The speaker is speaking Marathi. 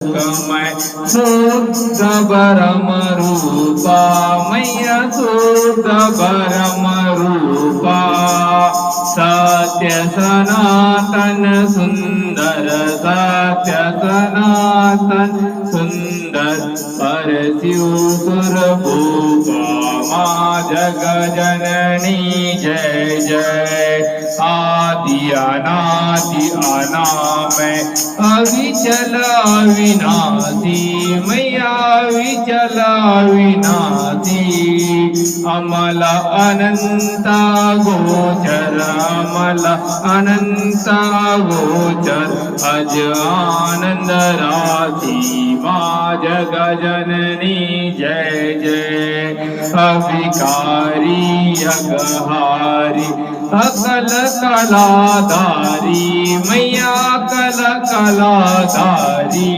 कमय शुद्ध परम रूपा मैया शुद्ध परम रूपा सत्य सनातन सुंदर सत्य सनातन सुंदर परशिव सुर भूपा माँ जग जननी जय जय आदि अनादि अनामय अविचल अविनाशी मैया अविचल अविनाशी अमल अनंत गोचर अमल अनंत गोचर अज आनंद राशि माँ जग जननी जय जय अविकारी अगहारी अकल कलाधारी मैया कल कलाधारी।